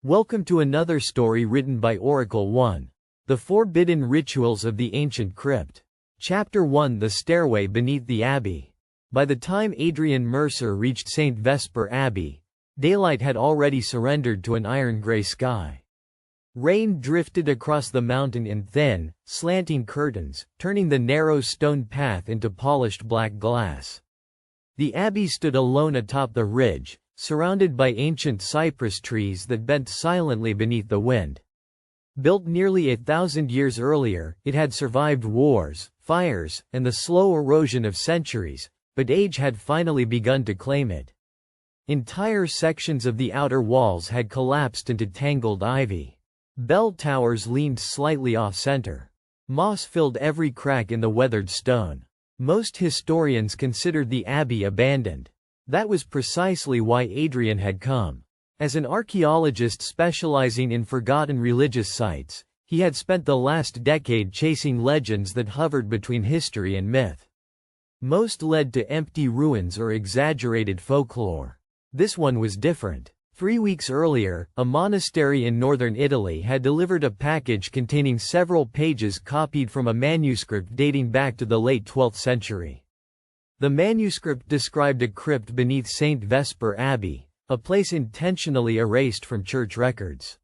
Welcome to another story written by Oracle 1. The Forbidden Rituals of the Ancient Crypt. Chapter 1: The Stairway Beneath the Abbey. By the time Adrian Mercer reached St. Vesper Abbey, daylight had already surrendered to an iron-gray sky. Rain drifted across the mountain in thin, slanting curtains, turning the narrow stone path into polished black glass. The abbey stood alone atop the ridge, surrounded by ancient cypress trees that bent silently beneath the wind. Built nearly 1,000 years earlier, it had survived wars, fires, and the slow erosion of centuries, but age had finally begun to claim it. Entire sections of the outer walls had collapsed into tangled ivy. Bell towers leaned slightly off-center. Moss filled every crack in the weathered stone. Most historians considered the abbey abandoned. That was precisely why Adrian had come. As an archaeologist specializing in forgotten religious sites, he had spent the last decade chasing legends that hovered between history and myth. Most led to empty ruins or exaggerated folklore. This one was different. 3 weeks earlier, a monastery in northern Italy had delivered a package containing several pages copied from a manuscript dating back to the late 12th century. The manuscript described a crypt beneath St. Vesper Abbey, a place intentionally erased from church records.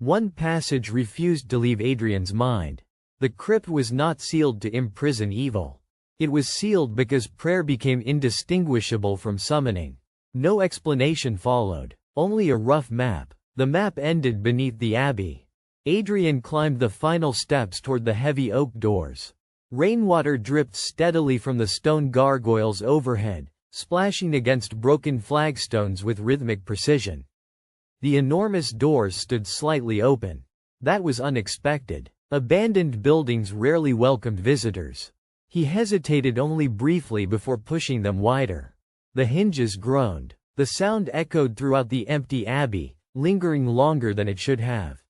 One passage refused to leave Adrian's mind. The crypt was not sealed to imprison evil. It was sealed because prayer became indistinguishable from summoning. No explanation followed, only a rough map. The map ended beneath the abbey. Adrian climbed the final steps toward the heavy oak doors. Rainwater dripped steadily from the stone gargoyles overhead, splashing against broken flagstones with rhythmic precision. The enormous doors stood slightly open. That was unexpected. Abandoned buildings rarely welcomed visitors. He hesitated only briefly before pushing them wider. The hinges groaned. The sound echoed throughout the empty abbey, lingering longer than it should have.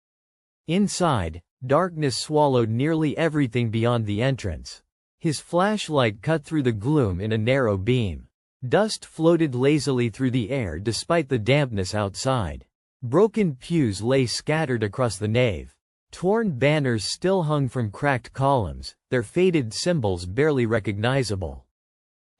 Inside, darkness swallowed nearly everything beyond the entrance. His flashlight cut through the gloom in a narrow beam. Dust floated lazily through the air despite the dampness outside. Broken pews lay scattered across the nave. Torn banners still hung from cracked columns, their faded symbols barely recognizable.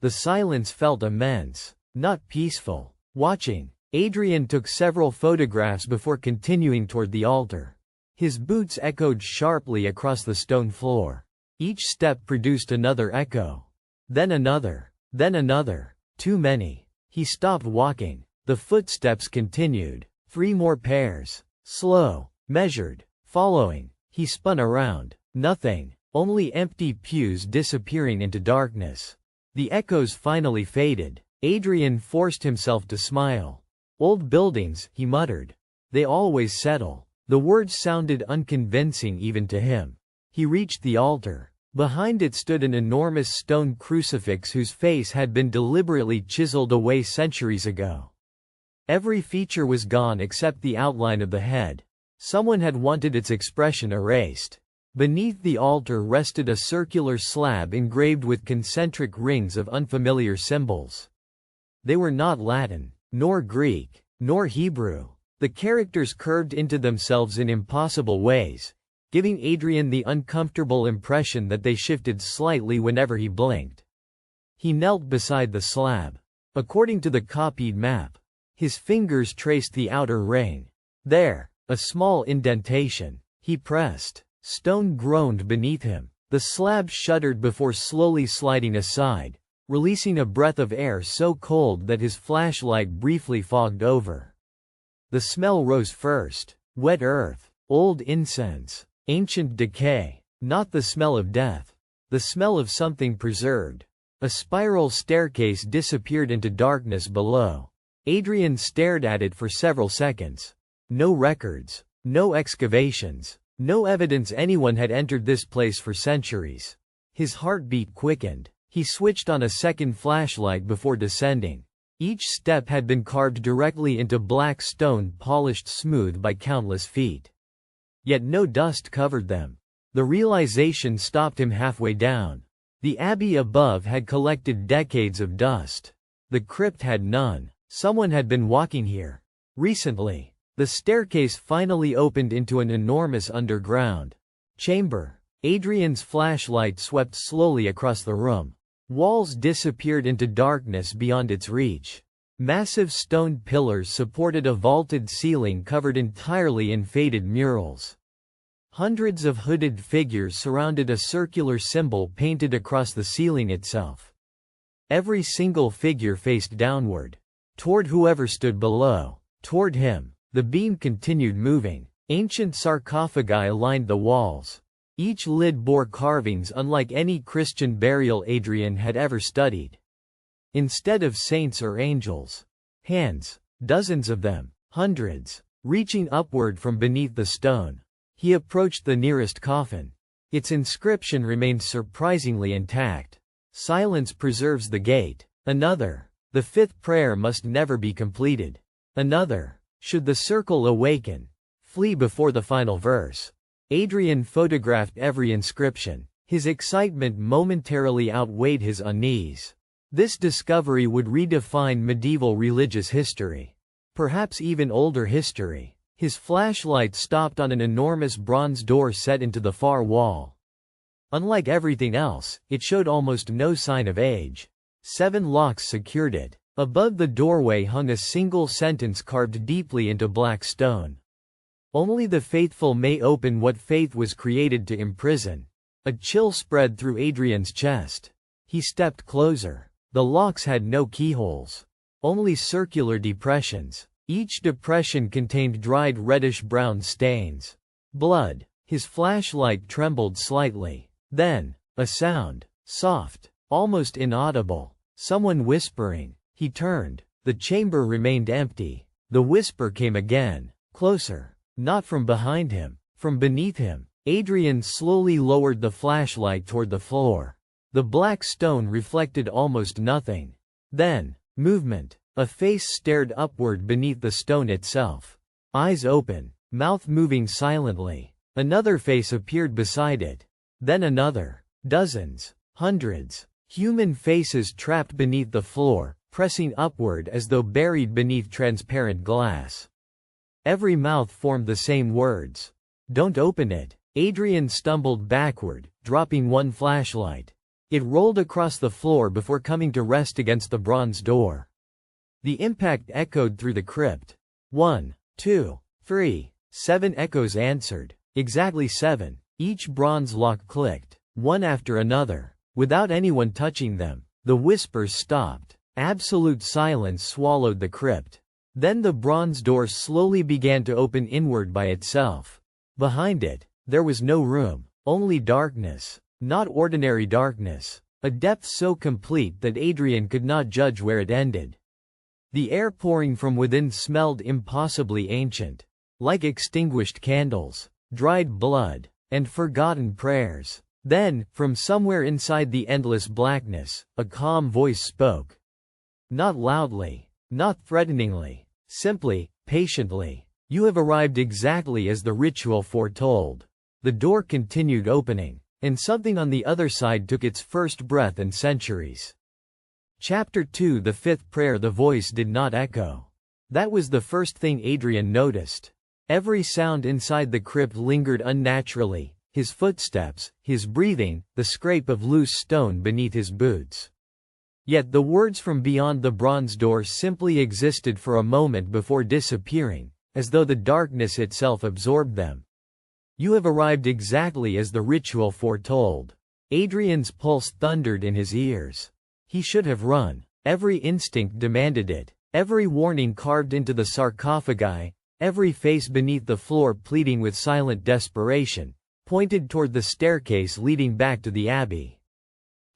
The silence felt immense, not peaceful. Watching, Adrian took several photographs before continuing toward the altar. His boots echoed sharply across the stone floor. Each step produced another echo. Then another. Then another. Too many. He stopped walking. The footsteps continued. 3 more pairs. Slow. Measured. Following. He spun around. Nothing. Only empty pews disappearing into darkness. The echoes finally faded. Adrian forced himself to smile. Old buildings, he muttered. They always settle. The words sounded unconvincing even to him. He reached the altar. Behind it stood an enormous stone crucifix whose face had been deliberately chiseled away centuries ago. Every feature was gone except the outline of the head. Someone had wanted its expression erased. Beneath the altar rested a circular slab engraved with concentric rings of unfamiliar symbols. They were not Latin, nor Greek, nor Hebrew. The characters curved into themselves in impossible ways, giving Adrian the uncomfortable impression that they shifted slightly whenever he blinked. He knelt beside the slab. According to the copied map, his fingers traced the outer ring. There, a small indentation. He pressed. Stone groaned beneath him. The slab shuddered before slowly sliding aside, releasing a breath of air so cold that his flashlight briefly fogged over. The smell rose first. Wet earth, old incense, ancient decay. Not the smell of death. The smell of something preserved. A spiral staircase disappeared into darkness below. Adrian stared at it for several seconds. No records. No excavations. No evidence anyone had entered this place for centuries. His heartbeat quickened. He switched on a second flashlight before descending. Each step had been carved directly into black stone, polished smooth by countless feet. Yet no dust covered them. The realization stopped him halfway down. The abbey above had collected decades of dust. The crypt had none. Someone had been walking here recently. The staircase finally opened into an enormous underground chamber. Adrian's flashlight swept slowly across the room. Walls disappeared into darkness beyond its reach. Massive stone pillars supported a vaulted ceiling covered entirely in faded murals. Hundreds of hooded figures surrounded a circular symbol painted across the ceiling itself. Every single figure faced downward, toward whoever stood below. Toward him, the beam continued moving. Ancient sarcophagi lined the walls. Each lid bore carvings unlike any Christian burial Adrian had ever studied. Instead of saints or angels, hands, dozens of them, hundreds, reaching upward from beneath the stone. He approached the nearest coffin. Its inscription remained surprisingly intact. Silence preserves the gate. Another. The fifth prayer must never be completed. Another. Should the circle awaken, flee before the final verse. Adrian photographed every inscription. His excitement momentarily outweighed his unease. This discovery would redefine medieval religious history. Perhaps even older history. His flashlight stopped on an enormous bronze door set into the far wall. Unlike everything else, it showed almost no sign of age. 7 locks secured it. Above the doorway hung a single sentence carved deeply into black stone. Only the faithful may open what faith was created to imprison. A chill spread through Adrian's chest. He stepped closer. The locks had no keyholes. Only circular depressions. Each depression contained dried reddish-brown stains. Blood. His flashlight trembled slightly. Then, a sound. Soft. Almost inaudible. Someone whispering. He turned. The chamber remained empty. The whisper came again. Closer. Not from behind him. From beneath him. Adrian slowly lowered the flashlight toward the floor. The black stone reflected almost nothing. Then, movement. A face stared upward beneath the stone itself. Eyes open, mouth moving silently. Another face appeared beside it. Then another. Dozens. Hundreds. Human faces trapped beneath the floor, pressing upward as though buried beneath transparent glass. Every mouth formed the same words. "Don't open it." Adrian stumbled backward, dropping one flashlight. It rolled across the floor before coming to rest against the bronze door. The impact echoed through the crypt. 1, 2, 3, 7 echoes answered. Exactly 7. Each bronze lock clicked, one after another, without anyone touching them. The whispers stopped. Absolute silence swallowed the crypt. Then the bronze door slowly began to open inward by itself. Behind it, there was no room, only darkness. Not ordinary darkness. A depth so complete that Adrian could not judge where it ended. The air pouring from within smelled impossibly ancient. Like extinguished candles, dried blood, and forgotten prayers. Then, from somewhere inside the endless blackness, a calm voice spoke. Not loudly, not threateningly, simply, patiently. "You have arrived exactly as the ritual foretold." The door continued opening, and something on the other side took its first breath in centuries. Chapter 2. The fifth prayer. The voice did not echo. That was the first thing Adrian noticed. Every sound inside the crypt lingered unnaturally. His footsteps, his breathing, the scrape of loose stone beneath his boots. Yet the words from beyond the bronze door simply existed for a moment before disappearing, as though the darkness itself absorbed them. "You have arrived exactly as the ritual foretold." Adrian's pulse thundered in his ears. He should have run. Every instinct demanded it. Every warning carved into the sarcophagi, every face beneath the floor pleading with silent desperation, pointed toward the staircase leading back to the abbey.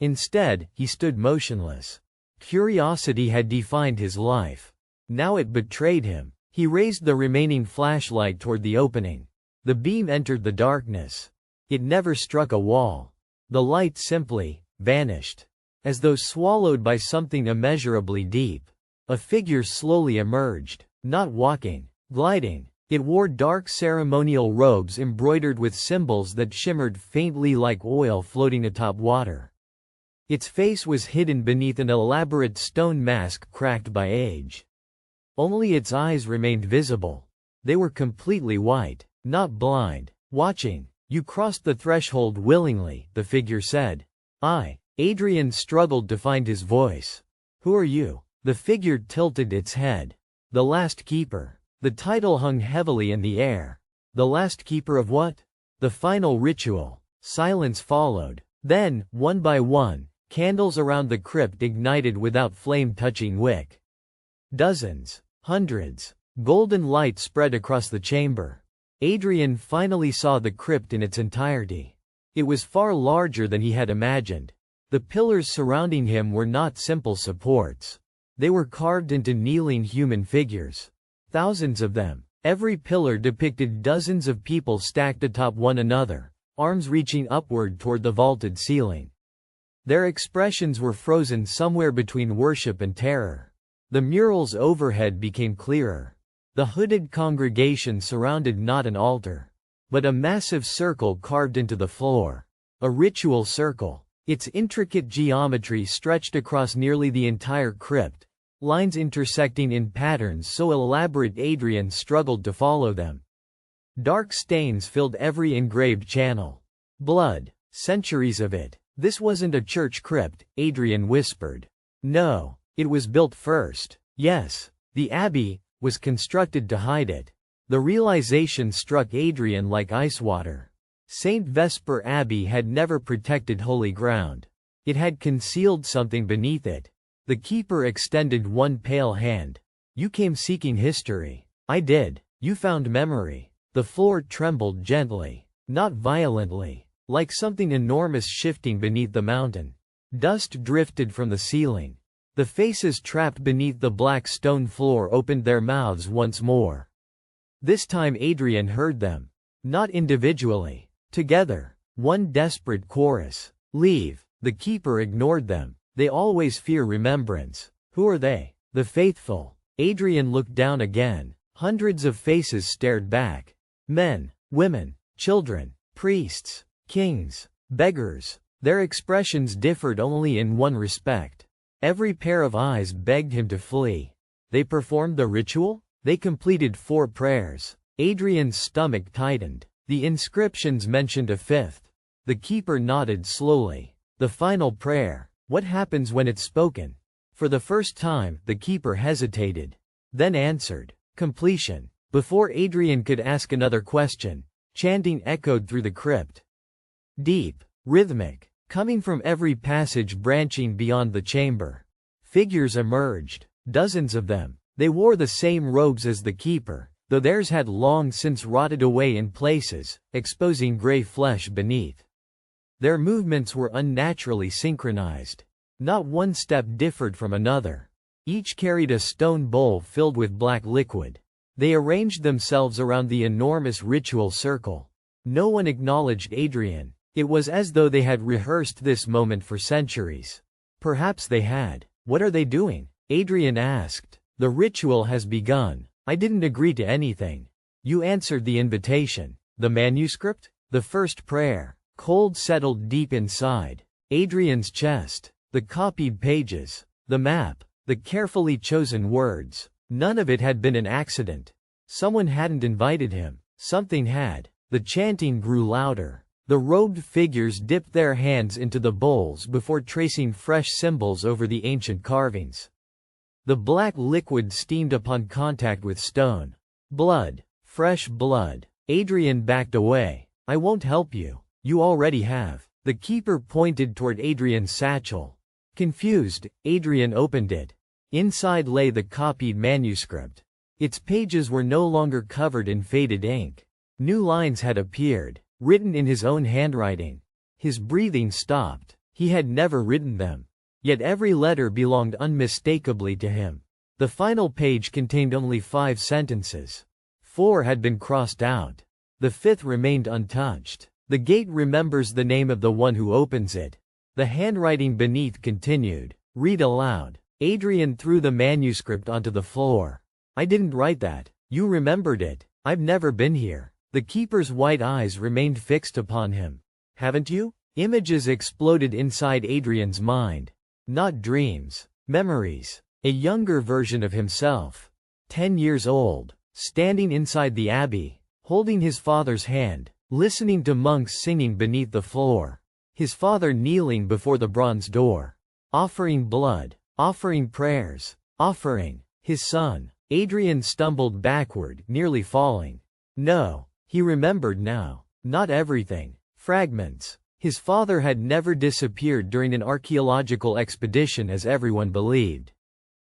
Instead, he stood motionless. Curiosity had defined his life. Now it betrayed him. He raised the remaining flashlight toward the opening. The beam entered the darkness. It never struck a wall. The light simply vanished. As though swallowed by something immeasurably deep. A figure slowly emerged, not walking, gliding. It wore dark ceremonial robes embroidered with symbols that shimmered faintly like oil floating atop water. Its face was hidden beneath an elaborate stone mask cracked by age. Only its eyes remained visible. They were completely white, not blind, watching. You crossed the threshold willingly, the figure said. Adrian struggled to find his voice. Who are you? The figure tilted its head. The last keeper. The title hung heavily in the air. The last keeper of what? The final ritual. Silence followed. Then, one by one, candles around the crypt ignited without flame-touching wick. Dozens, hundreds. Golden light spread across the chamber. Adrian finally saw the crypt in its entirety. It was far larger than he had imagined. The pillars surrounding him were not simple supports. They were carved into kneeling human figures. Thousands of them. Every pillar depicted dozens of people stacked atop one another, arms reaching upward toward the vaulted ceiling. Their expressions were frozen somewhere between worship and terror. The murals overhead became clearer. The hooded congregation surrounded not an altar, but a massive circle carved into the floor. A ritual circle. Its intricate geometry stretched across nearly the entire crypt, lines intersecting in patterns so elaborate Adrian struggled to follow them. Dark stains filled every engraved channel. Blood. Centuries of it. This wasn't a church crypt, Adrian whispered. No, it was built first. Yes, the abbey was constructed to hide it. The realization struck Adrian like ice water. St. Vesper Abbey had never protected holy ground. It had concealed something beneath it. The keeper extended one pale hand. You came seeking history. I did. You found memory. The floor trembled gently, not violently, like something enormous shifting beneath the mountain. Dust drifted from the ceiling. The faces trapped beneath the black stone floor opened their mouths once more. This time Adrian heard them. Not individually. Together. One desperate chorus. Leave. The keeper ignored them. They always fear remembrance. Who are they? The faithful. Adrian looked down again. Hundreds of faces stared back. Men, women, children, priests, kings, beggars. Their expressions differed only in one respect. Every pair of eyes begged him to flee. They performed the ritual? They completed 4 prayers. Adrian's stomach tightened. The inscriptions mentioned a 5th. The keeper nodded slowly. The final prayer. What happens when it's spoken? For the first time, the keeper hesitated. Then answered. Completion. Before Adrian could ask another question, chanting echoed through the crypt. Deep, rhythmic, coming from every passage branching beyond the chamber. Figures emerged. Dozens of them. They wore the same robes as the keeper, though theirs had long since rotted away in places, exposing gray flesh beneath. Their movements were unnaturally synchronized. Not one step differed from another. Each carried a stone bowl filled with black liquid. They arranged themselves around the enormous ritual circle. No one acknowledged Adrian. It was as though they had rehearsed this moment for centuries. Perhaps they had. What are they doing? Adrian asked. The ritual has begun. I didn't agree to anything. You answered the invitation. The manuscript? The first prayer. Cold settled deep inside Adrian's chest. The copied pages. The map. The carefully chosen words. None of it had been an accident. Someone hadn't invited him. Something had. The chanting grew louder. The robed figures dipped their hands into the bowls before tracing fresh symbols over the ancient carvings. The black liquid steamed upon contact with stone. Blood. Fresh blood. Adrian backed away. I won't help you. You already have. The keeper pointed toward Adrian's satchel. Confused, Adrian opened it. Inside lay the copied manuscript. Its pages were no longer covered in faded ink. New lines had appeared, written in his own handwriting. His breathing stopped. He had never written them. Yet every letter belonged unmistakably to him. The final page contained only 5 sentences. 4 had been crossed out. The 5th remained untouched. The gate remembers the name of the one who opens it. The handwriting beneath continued. Read aloud. Adrian threw the manuscript onto the floor. I didn't write that. You remembered it. I've never been here. The keeper's white eyes remained fixed upon him. Haven't you? Images exploded inside Adrian's mind. Not dreams. Memories. A younger version of himself. 10 years old. standing inside the abbey, holding his father's hand, listening to monks singing beneath the floor. His father kneeling before the bronze door, offering blood, offering prayers, offering his son. Adrian stumbled backward, nearly falling. No, he remembered now. Not everything. Fragments. His father had never disappeared during an archaeological expedition as everyone believed.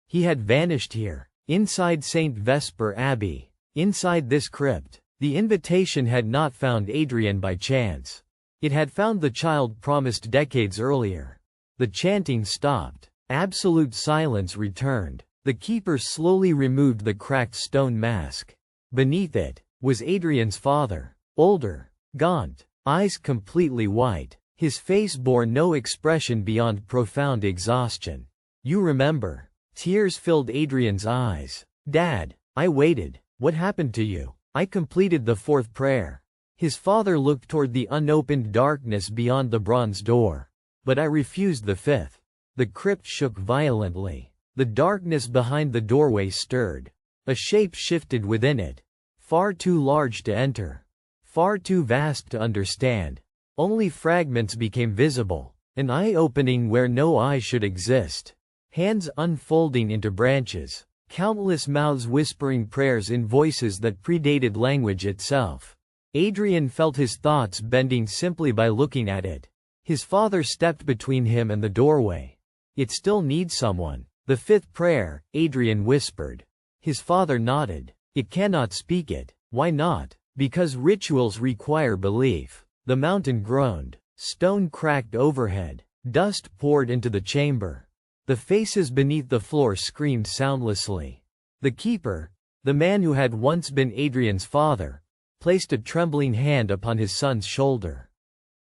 He had vanished here, inside St. Vesper Abbey, inside this crypt. The invitation had not found Adrian by chance. It had found the child promised decades earlier. The chanting stopped. Absolute silence returned. The keeper slowly removed the cracked stone mask. Beneath it was Adrian's father, older, gaunt, eyes completely white. His face bore no expression beyond profound exhaustion. "You remember?" Tears filled Adrian's eyes. "Dad, I waited. What happened to you?" "I completed the fourth prayer." His father looked toward the unopened darkness beyond the bronze door. "But I refused the fifth." The crypt shook violently. The darkness behind the doorway stirred. A shape shifted within it. Far too large to enter. Far too vast to understand. Only fragments became visible. An eye opening where no eye should exist. Hands unfolding into branches. Countless mouths whispering prayers in voices that predated language itself. Adrian felt his thoughts bending simply by looking at it. His father stepped between him and the doorway. "It still needs someone." "The fifth prayer," Adrian whispered. His father nodded. "It cannot speak it." "Why not?" "Because rituals require belief." The mountain groaned. Stone cracked overhead. Dust poured into the chamber. The faces beneath the floor screamed soundlessly. The keeper, the man who had once been Adrian's father, placed a trembling hand upon his son's shoulder.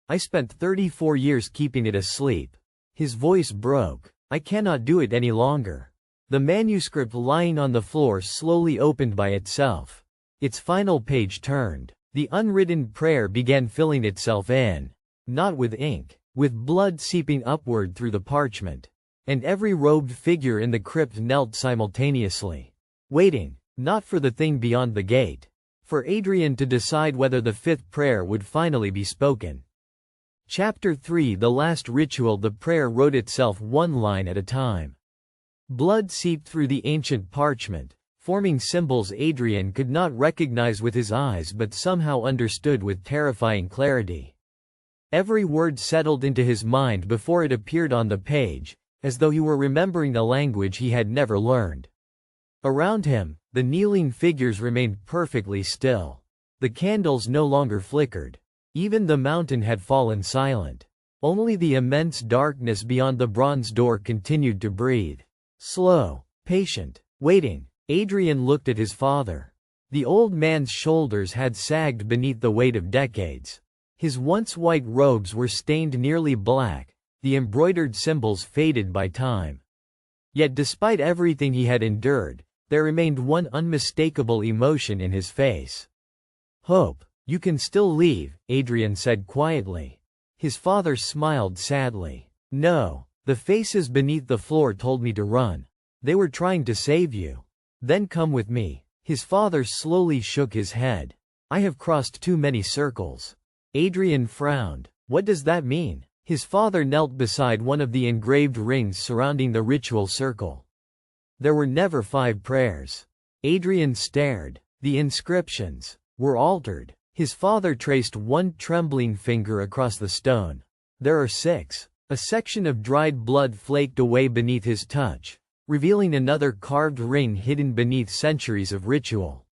"I spent 34 years keeping it asleep." His voice broke. "I cannot do it any longer." The manuscript lying on the floor slowly opened by itself. Its final page turned. The unwritten prayer began filling itself in. Not with ink, with blood seeping upward through the parchment. And every robed figure in the crypt knelt simultaneously. Waiting, not for the thing beyond the gate. For Adrian to decide whether the fifth prayer would finally be spoken. Chapter 3 The last ritual. The prayer wrote itself one line at a time. Blood seeped through the ancient parchment, forming symbols Adrian could not recognize with his eyes but somehow understood with terrifying clarity. Every word settled into his mind before it appeared on the page, as though he were remembering a language he had never learned. Around him, the kneeling figures remained perfectly still. The candles no longer flickered. Even the mountain had fallen silent. Only the immense darkness beyond the bronze door continued to breathe. Slow, patient, waiting. Adrian looked at his father. The old man's shoulders had sagged beneath the weight of decades. His once white robes were stained nearly black, the embroidered symbols faded by time. Yet despite everything he had endured, there remained one unmistakable emotion in his face. "Hope. You can still leave," Adrian said quietly. His father smiled sadly. "No, the faces beneath the floor told me to run. They were trying to save you. Then come with me." His father slowly shook his head. "I have crossed too many circles." Adrian frowned. "What does that mean?" His father knelt beside one of the engraved rings surrounding the ritual circle. There were never 5 prayers. Adrian stared. The inscriptions were altered. His father traced one trembling finger across the stone. "There are 6. A section of dried blood flaked away beneath his touch, revealing another carved ring hidden beneath centuries of ritual.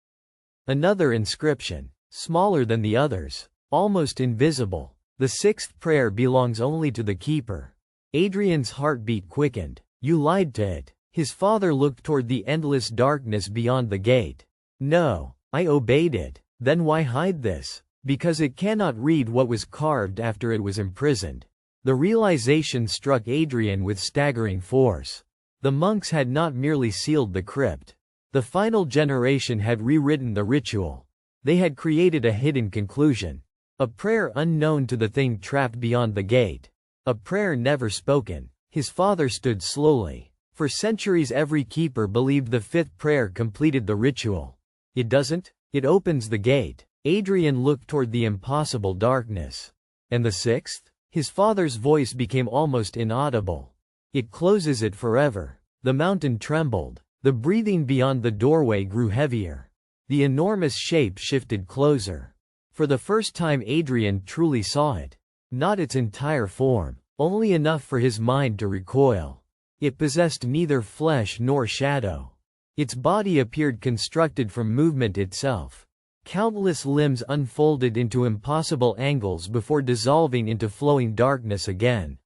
Another inscription, smaller than the others, almost invisible. The 6th prayer belongs only to the keeper. Adrian's heartbeat quickened. "You lied to it." His father looked toward the endless darkness beyond the gate. "No, I obeyed it." "Then why hide this?" "Because it cannot read what was carved after it was imprisoned." The realization struck Adrian with staggering force. The monks had not merely sealed the crypt. The final generation had rewritten the ritual. They had created a hidden conclusion. A prayer unknown to the thing trapped beyond the gate. A prayer never spoken. His father stood slowly. For centuries every keeper believed the 5th prayer completed the ritual. It doesn't. It opens the gate. Adrian looked toward the impossible darkness. And the sixth? His father's voice became almost inaudible. It closes it forever. The mountain trembled. The breathing beyond the doorway grew heavier. The enormous shape shifted closer. For the first time Adrian truly saw it. Not its entire form, only enough for his mind to recoil. It possessed neither flesh nor shadow. Its body appeared constructed from movement itself. Countless limbs unfolded into impossible angles before dissolving into flowing darkness again.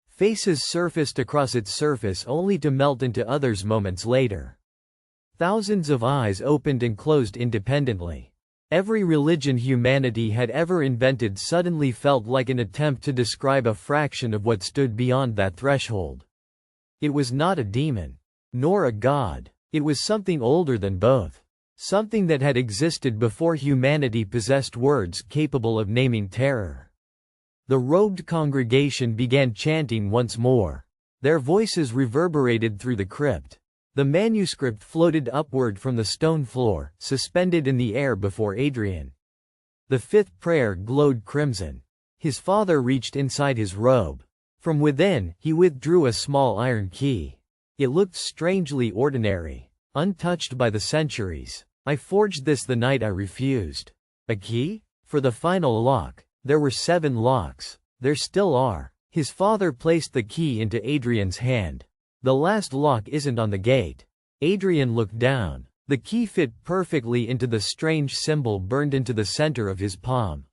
Faces surfaced across its surface only to melt into others moments later. Thousands of eyes opened and closed independently. Every religion humanity had ever invented suddenly felt like an attempt to describe a fraction of what stood beyond that threshold. It was not a demon, nor a god. It was something older than both. Something that had existed before humanity possessed words capable of naming terror. The robed congregation began chanting once more. Their voices reverberated through the crypt. The manuscript floated upward from the stone floor, suspended in the air before Adrian. The fifth prayer glowed crimson. His father reached inside his robe. From within, he withdrew a small iron key. It looked strangely ordinary, untouched by the centuries. I forged this the night I refused. A key? For the final lock. There were 7 locks. There still are. His father placed the key into Adrian's hand. The last lock isn't on the gate. Adrian looked down. The key fit perfectly into the strange symbol burned into the center of his palm.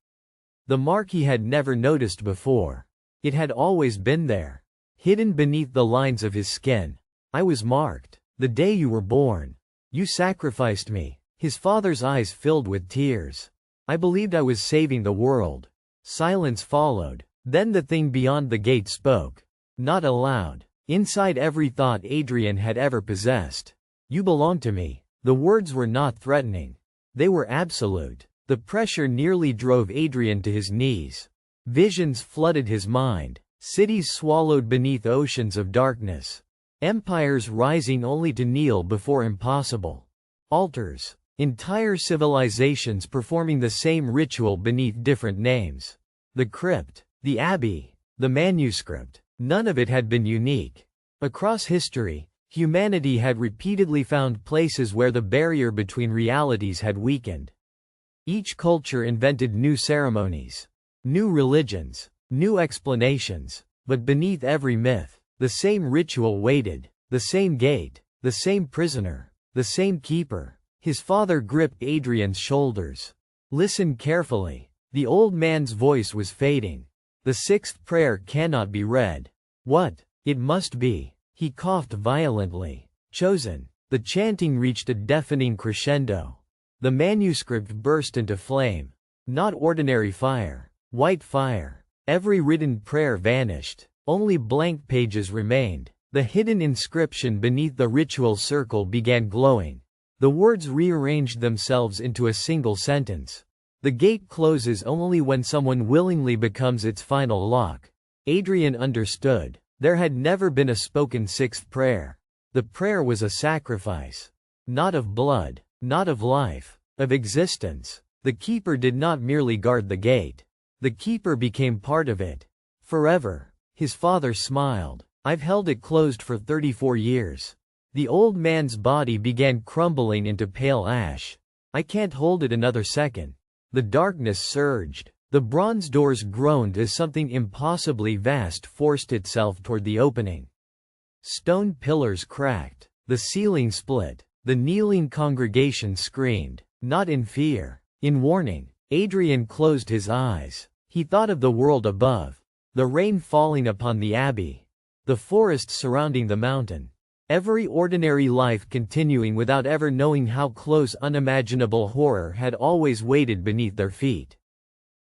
The mark he had never noticed before. It had always been there, hidden beneath the lines of his skin. I was marked. The day you were born. You sacrificed me. His father's eyes filled with tears. I believed I was saving the world. Silence followed. Then the thing beyond the gate spoke. Not aloud. Inside every thought Adrian had ever possessed. You belong to me. The words were not threatening. They were absolute. The pressure nearly drove Adrian to his knees. Visions flooded his mind. Cities swallowed beneath oceans of darkness. Empires rising only to kneel before impossible. Altars. Entire civilizations performing the same ritual beneath different names. The crypt, the abbey, the manuscript. None of it had been unique. Across history, humanity had repeatedly found places where the barrier between realities had weakened. Each culture invented new ceremonies, new religions, new explanations, but beneath every myth, the same ritual waited, the same gate, the same prisoner, the same keeper. His father gripped Adrian's shoulders. Listen carefully. The old man's voice was fading. The sixth prayer cannot be read. What? It must be. He coughed violently. Chosen. The chanting reached a deafening crescendo. The manuscript burst into flame. Not ordinary fire. White fire. Every written prayer vanished. Only blank pages remained. The hidden inscription beneath the ritual circle began glowing. The words rearranged themselves into a single sentence. The gate closes only when someone willingly becomes its final lock. Adrian understood. There had never been a spoken sixth prayer. The prayer was a sacrifice. Not of blood, not of life, of existence. The keeper did not merely guard the gate. The keeper became part of it. Forever. His father smiled. I've held it closed for 34 years. The old man's body began crumbling into pale ash. I can't hold it another second. The darkness surged. The bronze doors groaned as something impossibly vast forced itself toward the opening. Stone pillars cracked. The ceiling split. The kneeling congregation screamed, not in fear, in warning. Adrian closed his eyes. He thought of the world above. The rain falling upon the abbey. The forest surrounding the mountain. Every ordinary life continuing without ever knowing how close unimaginable horror had always waited beneath their feet.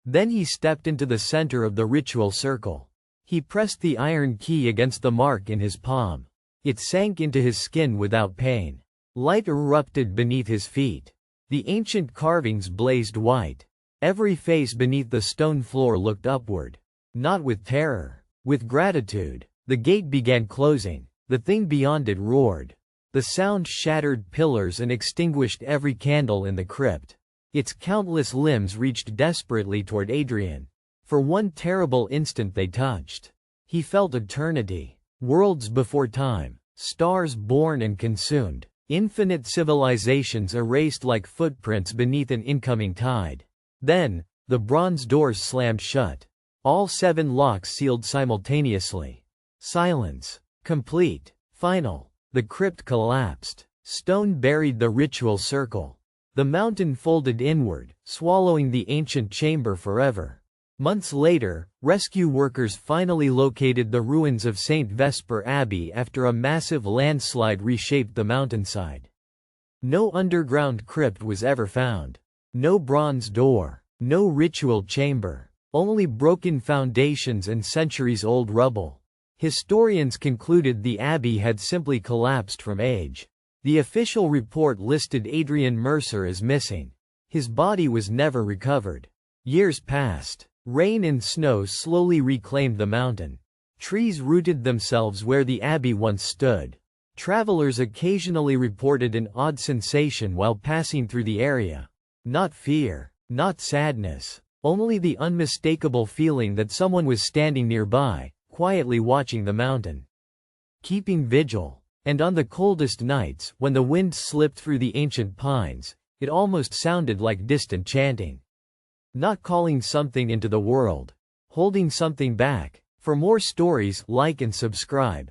Then he stepped into the center of the ritual circle. He pressed the iron key against the mark in his palm. It sank into his skin without pain. Light erupted beneath his feet. The ancient carvings blazed white. Every face beneath the stone floor looked upward. Not with terror, with gratitude. The gate began closing. The thing beyond it roared. The sound shattered pillars and extinguished every candle in the crypt. Its countless limbs reached desperately toward Adrian. For one terrible instant they touched. He felt eternity. Worlds before time. Stars born and consumed. Infinite civilizations erased like footprints beneath an incoming tide. Then, the bronze doors slammed shut. All 7 locks sealed simultaneously. Silence. Complete. Final. The crypt collapsed. Stone buried the ritual circle. The mountain folded inward, swallowing the ancient chamber forever. Months later, rescue workers finally located the ruins of St. Vesper Abbey after a massive landslide reshaped the mountainside. No underground crypt was ever found. No bronze door. No ritual chamber. Only broken foundations and centuries-old rubble. Historians concluded the abbey had simply collapsed from age. The official report listed Adrian Mercer as missing. His body was never recovered. Years passed. Rain and snow slowly reclaimed the mountain. Trees rooted themselves where the abbey once stood. Travelers occasionally reported an odd sensation while passing through the area. Not fear, not sadness, only the unmistakable feeling that someone was standing nearby, quietly watching the mountain. Keeping vigil. And on the coldest nights, when the wind slipped through the ancient pines, it almost sounded like distant chanting. Not calling something into the world. Holding something back. For more stories, like and subscribe.